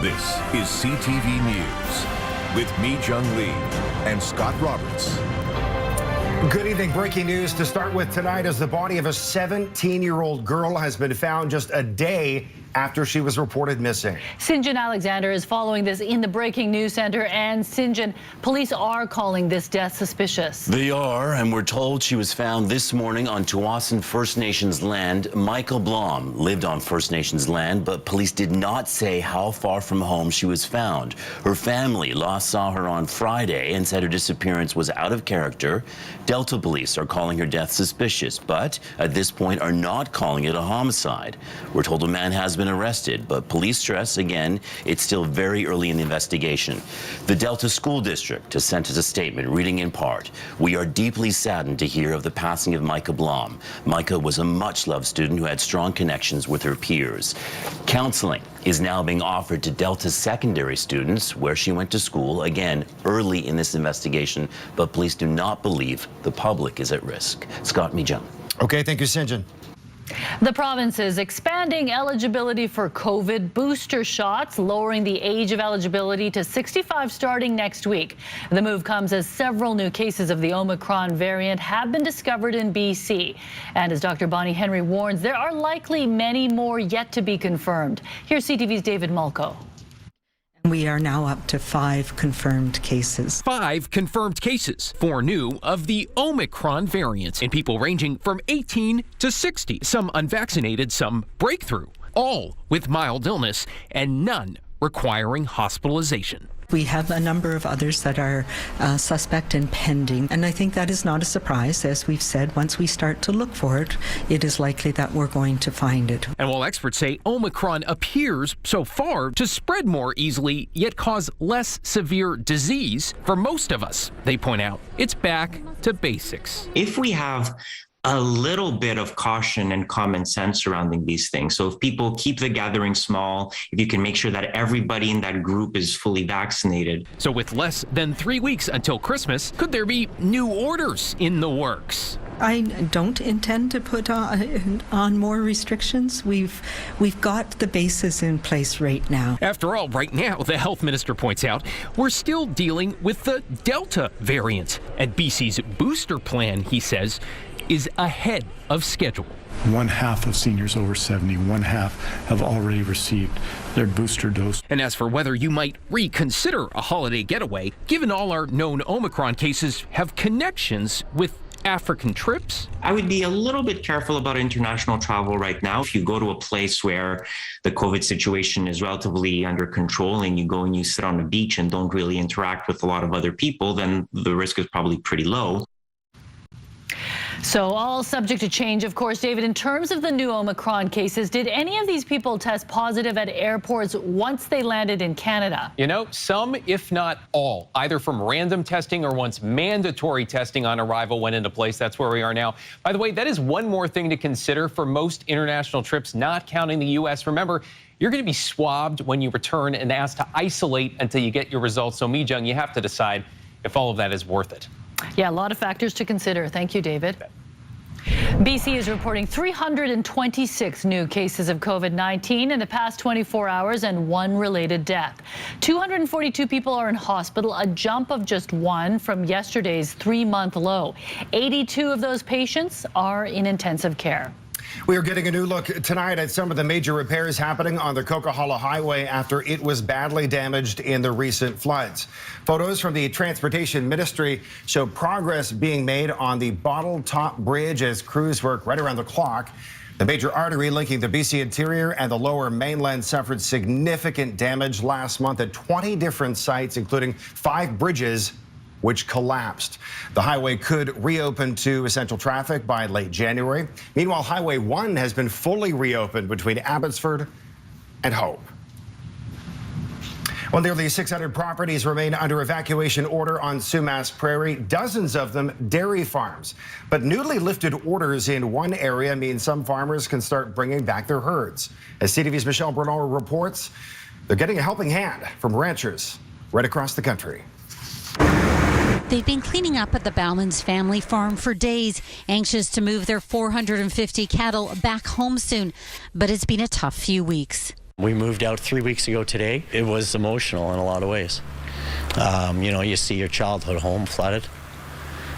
This is CTV News with Mi Jung Lee and Scott Roberts. Good evening. Breaking news to start with tonight as the body of a 17-year-old girl has been found just a day after she was reported missing. Sinjin Alexander is following this in the Breaking News Center. And Sinjin, police are calling this death suspicious. They are, and we're told she was found this morning on Tsawwassen First Nations land. Michael Blom lived on First Nations land, but police did not say how far from home she was found. Her family last saw her on Friday and said her disappearance was out of character. Delta police are calling her death suspicious, but at this point are not calling it a homicide. We're told a man has been arrested, but police stress again it's still very early in the investigation. The Delta School District has sent us a statement reading in part, "We are deeply saddened to hear of the passing of Micah Blom. Micah was a much-loved student who had strong connections with her peers. Counseling is now being offered to Delta secondary students where she went to school, again early in this investigation, but police do not believe the public is at risk." Scott Mijung. Okay, thank you, Sinjin. The province is expanding eligibility for COVID booster shots, lowering the age of eligibility to 65 starting next week. The move comes as several new cases of the Omicron variant have been discovered in BC. And as Dr. Bonnie Henry warns, there are likely many more yet to be confirmed. Here's CTV's David Malko. We are now up to 5 confirmed cases. 5 confirmed cases, 4 new of the Omicron variant in people ranging from 18 to 60, some unvaccinated, some breakthrough, all with mild illness and none requiring hospitalization. We have a number of others that are suspect and pending, and I think that is not a surprise. As we've said, once we start to look for it, it is likely that we're going to find it. And while experts say Omicron appears so far to spread more easily, yet cause less severe disease for most of us, they point out it's back to basics. If we have a little bit of caution and common sense surrounding these things. So if people keep the gathering small, if you can make sure that everybody in that group is fully vaccinated. So with less than 3 weeks until Christmas, could there be new orders in the works? I don't intend to put on more restrictions. We've got the bases in place right now. After all, right now, the health minister points out, we're still dealing with the Delta variant. And BC's booster plan, he says, is ahead of schedule. 1/2 of seniors over 70, 1/2 have already received their booster dose. And as for whether you might reconsider a holiday getaway, given all our known Omicron cases have connections with African trips? I would be a little bit careful about international travel right now. If you go to a place where the COVID situation is relatively under control and you go and you sit on a beach and don't really interact with a lot of other people, then the risk is probably pretty low. So all subject to change, of course. David, in terms of the new Omicron cases, did any of these people test positive at airports once they landed in Canada? You know, some, if not all, either from random testing or once mandatory testing on arrival went into place. That's where we are now. By the way, that is one more thing to consider for most international trips, not counting the U.S. Remember, you're going to be swabbed when you return and asked to isolate until you get your results. So, Mi Jung, you have to decide if all of that is worth it. Yeah, a lot of factors to consider. Thank you, David. BC is reporting 326 new cases of COVID-19 in the past 24 hours and 1 related death. 242 people are in hospital, a jump of just 1 from yesterday's 3-month low. 82 of those patients are in intensive care. We are getting a new look tonight at some of the major repairs happening on the Coquihalla Highway after it was badly damaged in the recent floods. Photos from the Transportation Ministry show progress being made on the Bottle Top Bridge as crews work right around the clock. The major artery linking the BC interior and the lower mainland suffered significant damage last month at 20 different sites, including 5 bridges which collapsed. The highway could reopen to essential traffic by late January. Meanwhile, Highway 1 has been fully reopened between Abbotsford and Hope. Well, nearly 600 properties remain under evacuation order on Sumas Prairie, dozens of them dairy farms. But newly lifted orders in one area mean some farmers can start bringing back their herds. As CTV's Michelle Bernard reports, they're getting a helping hand from ranchers right across the country. They've been cleaning up at the Bauman's family farm for days, anxious to move their 450 cattle back home soon. But it's been a tough few weeks. We moved out 3 weeks ago today. It was emotional in a lot of ways. You know, you see your childhood home flooded.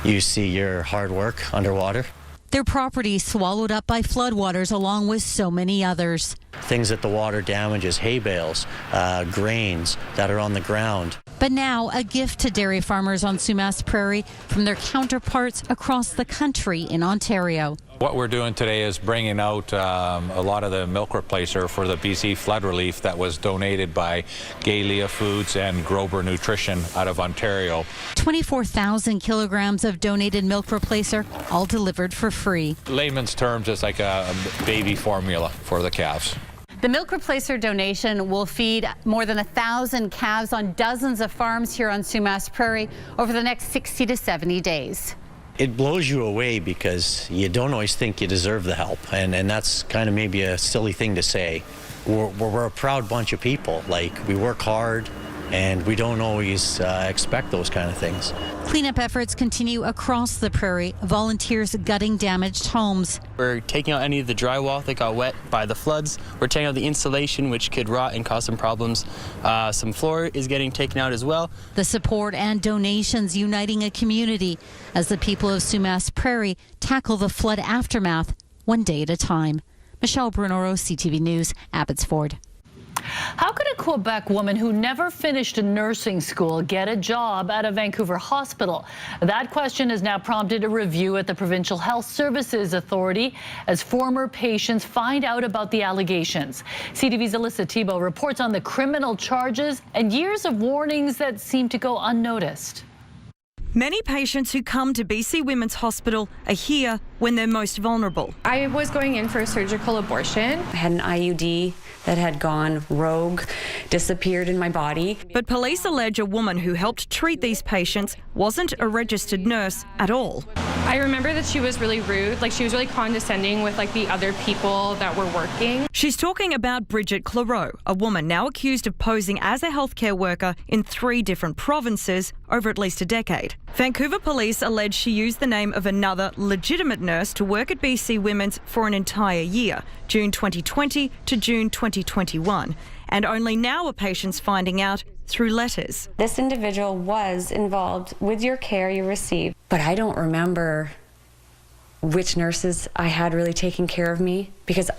You see your hard work underwater. Their property swallowed up by floodwaters along with so many others. Things that the water damages, hay bales, grains that are on the ground. But now a gift to dairy farmers on Sumas Prairie from their counterparts across the country in Ontario. What we're doing today is bringing out a lot of the milk replacer for the BC flood relief that was donated by Galia Foods and Grober Nutrition out of Ontario. 24,000 kilograms of donated milk replacer, all delivered for free. Layman's terms, it's like a baby formula for the calves. The milk replacer donation will feed more than 1,000 calves on dozens of farms here on Sumas Prairie over the next 60 to 70 days. It blows you away because you don't always think you deserve the help, and that's kind of maybe a silly thing to say. We're a proud bunch of people. Like, we work hard, and we don't always expect those kind of things. Cleanup efforts continue across the prairie, volunteers gutting damaged homes. We're taking out any of the drywall that got wet by the floods. We're taking out the insulation, which could rot and cause some problems. Some floor is getting taken out as well. The support and donations uniting a community as the people of Sumas Prairie tackle the flood aftermath one day at a time. Michelle Brunoro, CTV News, Abbotsford. How could a Quebec woman who never finished nursing school get a job at a Vancouver hospital? That question has now prompted a review at the Provincial Health Services Authority as former patients find out about the allegations. CTV's Alyssa Thibault reports on the criminal charges and years of warnings that seem to go unnoticed. Many patients who come to BC Women's Hospital are here when they're most vulnerable. I was going in for a surgical abortion. I had an IUD that had gone rogue, disappeared in my body. But police allege a woman who helped treat these patients wasn't a registered nurse at all. I remember that she was really rude, like she was really condescending with like the other people that were working. She's talking about Bridget Clareau, a woman now accused of posing as a healthcare worker in 3 different provinces over at least a decade. Vancouver police allege she used the name of another legitimate nurse to work at BC Women's for an entire year, June 2020 to June 2021. And only now are patients finding out through letters. This individual was involved with your care you received, but I don't remember which nurses I had really taken care of me because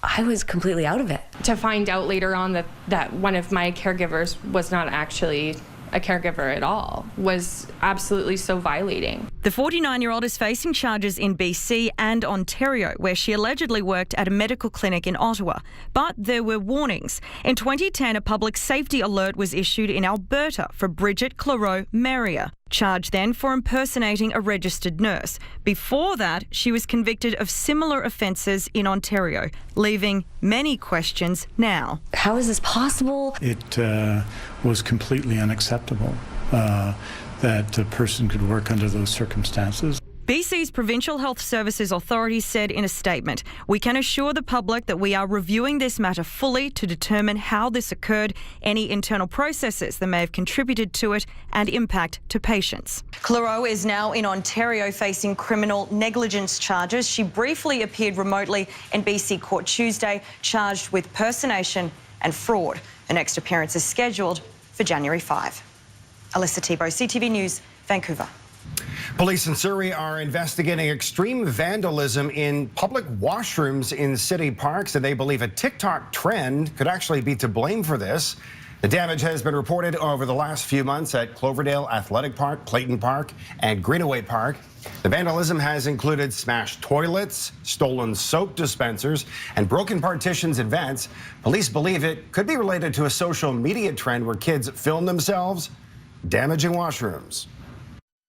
I was completely out of it. To find out later on that one of my caregivers was not actually a caregiver at all was absolutely so violating. The 49-year-old is facing charges in BC and Ontario, where she allegedly worked at a medical clinic in Ottawa. But there were warnings. In 2010, a public safety alert was issued in Alberta for Bridget Clareau Merrier, charged then for impersonating a registered nurse. Before that, she was convicted of similar offences in Ontario, leaving many questions now. How is this possible? It was completely unacceptable that a person could work under those circumstances. BC's Provincial Health Services Authority said in a statement, "We can assure the public that we are reviewing this matter fully to determine how this occurred, any internal processes that may have contributed to it, and impact to patients." Clareau is now in Ontario facing criminal negligence charges. She briefly appeared remotely in BC Court Tuesday, charged with personation and fraud. Her next appearance is scheduled for January 5. Alyssa Thibault, CTV News, Vancouver. Police in Surrey are investigating extreme vandalism in public washrooms in city parks, and they believe a TikTok trend could actually be to blame for this. The damage has been reported over the last few months at Cloverdale Athletic Park, Clayton Park, and Greenaway Park. The vandalism has included smashed toilets, stolen soap dispensers, and broken partitions and vents. Police believe it could be related to a social media trend where kids film themselves damaging washrooms.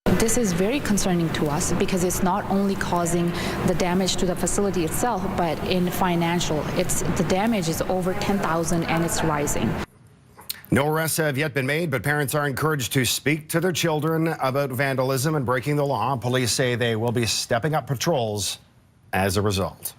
This is very concerning to us because it's not only causing the damage to the facility itself, but in financial. The damage is over $10,000 and it's rising. No arrests have yet been made, but parents are encouraged to speak to their children about vandalism and breaking the law. Police say they will be stepping up patrols as a result.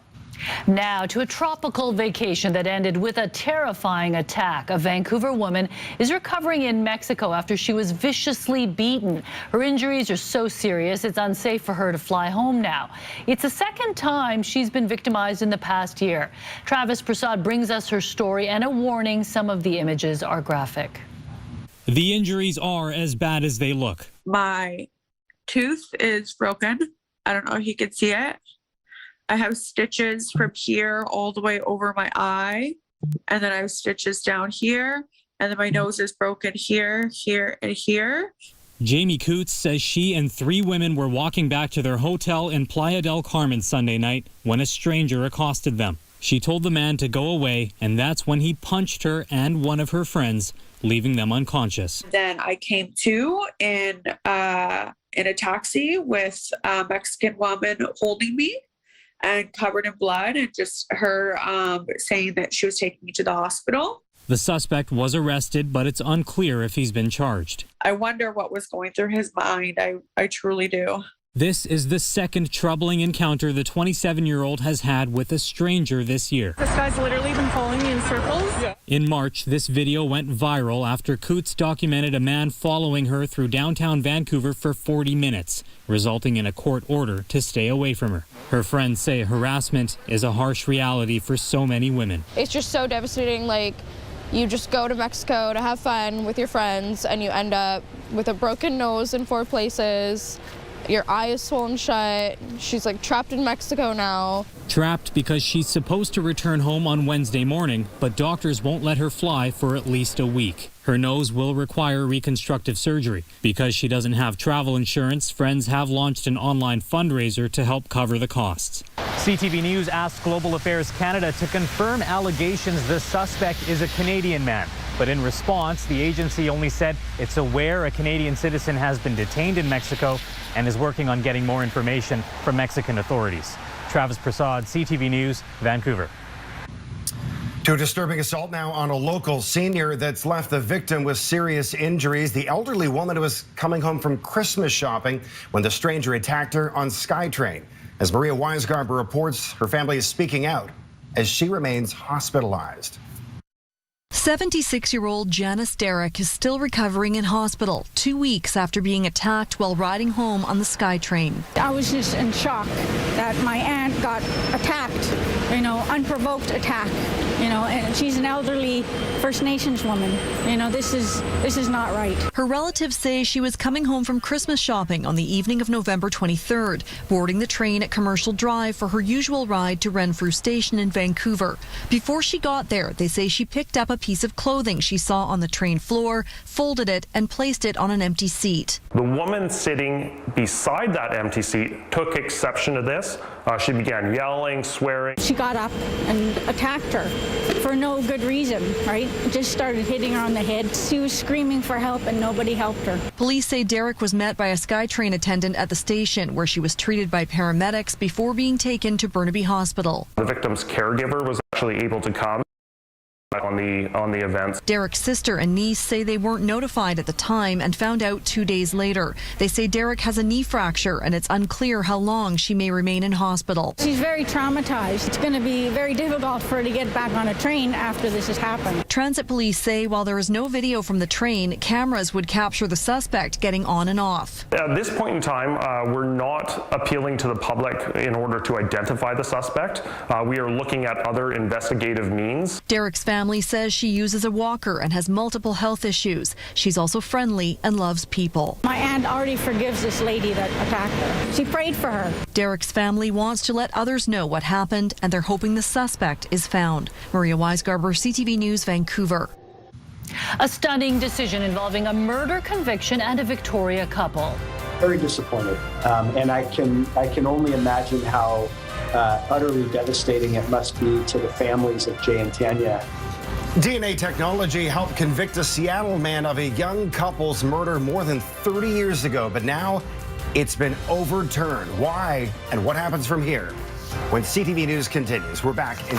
Now to a tropical vacation that ended with a terrifying attack. A Vancouver woman is recovering in Mexico after she was viciously beaten. Her injuries are so serious it's unsafe for her to fly home now. It's the second time she's been victimized in the past year. Travis Prasad brings us her story and a warning: some of the images are graphic. The injuries are as bad as they look. My tooth is broken. I don't know if you can see it. I have stitches from here all the way over my eye, and then I have stitches down here, and then my nose is broken here, here, and here. Jamie Coots says she and 3 women were walking back to their hotel in Playa del Carmen Sunday night when a stranger accosted them. She told the man to go away, and that's when he punched her and one of her friends, leaving them unconscious. Then I came to in a taxi with a Mexican woman holding me and covered in blood, and just her saying that she was taking me to the hospital. The suspect was arrested, but it's unclear if he's been charged. I wonder what was going through his mind. I truly do. This is the second troubling encounter the 27-year-old has had with a stranger this year. This guy's literally been following me in circles. Yeah. In March, this video went viral after Coots documented a man following her through downtown Vancouver for 40 minutes, resulting in a court order to stay away from her. Her friends say harassment is a harsh reality for so many women. It's just so devastating. Like, you just go to Mexico to have fun with your friends and you end up with a broken nose in 4 places. Your eye is swollen shut. She's like trapped in Mexico now. Trapped because she's supposed to return home on Wednesday morning, but doctors won't let her fly for at least a week. Her nose will require reconstructive surgery. Because she doesn't have travel insurance, friends have launched an online fundraiser to help cover the costs. CTV News asked Global Affairs Canada to confirm allegations the suspect is a Canadian man. But in response, the agency only said it's aware a Canadian citizen has been detained in Mexico and is working on getting more information from Mexican authorities. Travis Prasad, CTV News, Vancouver. To a disturbing assault now on a local senior that's left the victim with serious injuries. The elderly woman was coming home from Christmas shopping when the stranger attacked her on SkyTrain. As Maria Weisgarber reports, her family is speaking out as she remains hospitalized. 76-year-old Janice Derrick is still recovering in hospital 2 weeks after being attacked while riding home on the SkyTrain. I was just in shock that my aunt got attacked, unprovoked attack, and she's an elderly First Nations woman. This is not right. Her relatives say she was coming home from Christmas shopping on the evening of November 23rd, boarding the train at Commercial Drive for her usual ride to Renfrew Station in Vancouver. Before she got there, they say she picked up a piece of clothing she saw on the train floor, folded it, and placed it on an empty seat. The woman sitting beside that empty seat took exception to this. She began yelling, swearing. She got up and attacked her for no good reason, right? Just started hitting her on the head. She was screaming for help and nobody helped her. Police say Derrick was met by a SkyTrain attendant at the station where she was treated by paramedics before being taken to Burnaby Hospital. The victim's caregiver was actually able to come on the events. Derrick's sister and niece say they weren't notified at the time and found out 2 days later. They say Derrick has a knee fracture and it's unclear how long she may remain in hospital. She's very traumatized. It's going to be very difficult for her to get back on a train after this has happened. Transit police say while there is no video from the train, cameras would capture the suspect getting on and off. At this point in time, we're not appealing to the public in order to identify the suspect. We are looking at other investigative means. Derrick's family says she uses a walker and has multiple health issues. She's also friendly and loves people. My aunt already forgives this lady that attacked her. She prayed for her. Derrick's family wants to let others know what happened, and they're hoping the suspect is found. Maria Weisgarber, CTV News, Vancouver. A stunning decision involving a murder conviction and a Victoria couple. Very disappointed, and I can only imagine how utterly devastating it must be to the families of Jay and Tanya. DNA technology helped convict a Seattle man of a young couple's murder more than 30 years ago, but now it's been overturned. Why and what happens from here? When CTV News continues, we're back in